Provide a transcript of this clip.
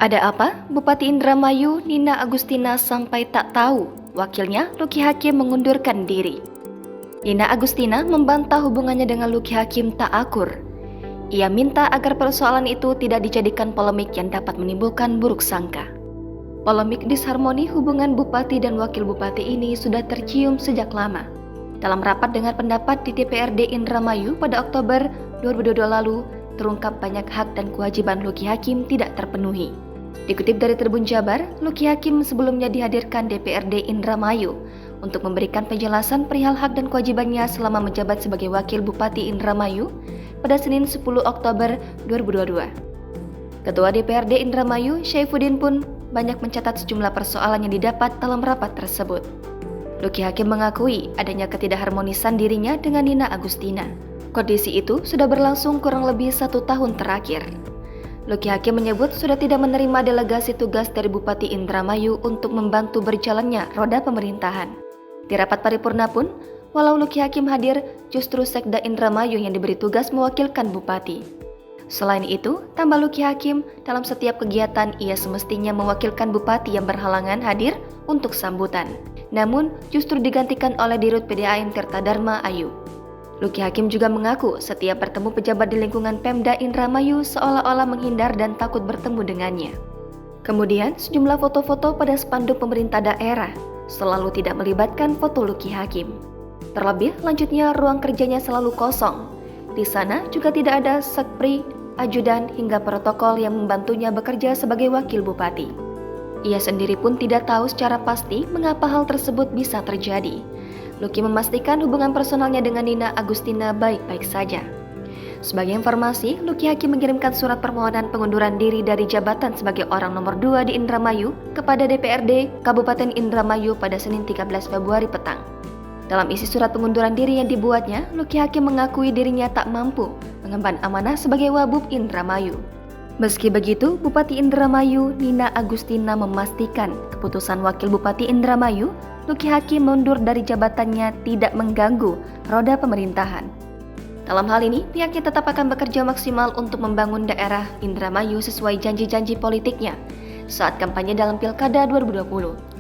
Ada apa? Bupati Indramayu Nina Agustina sampai tak tahu wakilnya Luki Hakim mengundurkan diri. Nina Agustina membantah hubungannya dengan Luki Hakim tak akur. Ia minta agar persoalan itu tidak dijadikan polemik yang dapat menimbulkan buruk sangka. Polemik disharmoni hubungan bupati dan wakil bupati ini sudah tercium sejak lama. Dalam rapat dengar pendapat di DPRD Indramayu pada Oktober 2022 lalu, terungkap banyak hak dan kewajiban Luki Hakim tidak terpenuhi. Dikutip dari Tribun Jabar, Luki Hakim sebelumnya dihadirkan DPRD Indramayu untuk memberikan penjelasan perihal hak dan kewajibannya selama menjabat sebagai Wakil Bupati Indramayu pada Senin 10 Oktober 2022. Ketua DPRD Indramayu, Syaifuddin pun banyak mencatat sejumlah persoalan yang didapat dalam rapat tersebut. Luki Hakim mengakui adanya ketidakharmonisan dirinya dengan Nina Agustina. Kondisi itu sudah berlangsung kurang lebih 1 tahun terakhir. Luki Hakim menyebut sudah tidak menerima delegasi tugas dari Bupati Indramayu untuk membantu berjalannya roda pemerintahan. Di rapat paripurna pun, walau Luki Hakim hadir, justru Sekda Indramayu yang diberi tugas mewakilkan Bupati. Selain itu, tambah Luki Hakim, dalam setiap kegiatan ia semestinya mewakilkan Bupati yang berhalangan hadir untuk sambutan. Namun, justru digantikan oleh Dirut PDAM Tirta Dharma Ayu. Luki Hakim juga mengaku setiap bertemu pejabat di lingkungan Pemda Indramayu seolah-olah menghindar dan takut bertemu dengannya. Kemudian, sejumlah foto-foto pada spanduk pemerintah daerah selalu tidak melibatkan foto Luki Hakim. Terlebih, lanjutnya ruang kerjanya selalu kosong. Di sana juga tidak ada sekpri, ajudan, hingga protokol yang membantunya bekerja sebagai wakil bupati. Ia sendiri pun tidak tahu secara pasti mengapa hal tersebut bisa terjadi. Luki memastikan hubungan personalnya dengan Nina Agustina baik-baik saja. Sebagai informasi, Luki Hakim mengirimkan surat permohonan pengunduran diri dari jabatan sebagai orang nomor 2 di Indramayu kepada DPRD Kabupaten Indramayu pada Senin 13 Februari petang. Dalam isi surat pengunduran diri yang dibuatnya, Luki Hakim mengakui dirinya tak mampu mengemban amanah sebagai Wabub Indramayu. Meski begitu, Bupati Indramayu Nina Agustina memastikan keputusan Wakil Bupati Indramayu Luki Hakim mundur dari jabatannya tidak mengganggu roda pemerintahan. Dalam hal ini, pihaknya tetap akan bekerja maksimal untuk membangun daerah Indramayu sesuai janji-janji politiknya saat kampanye dalam Pilkada 2020.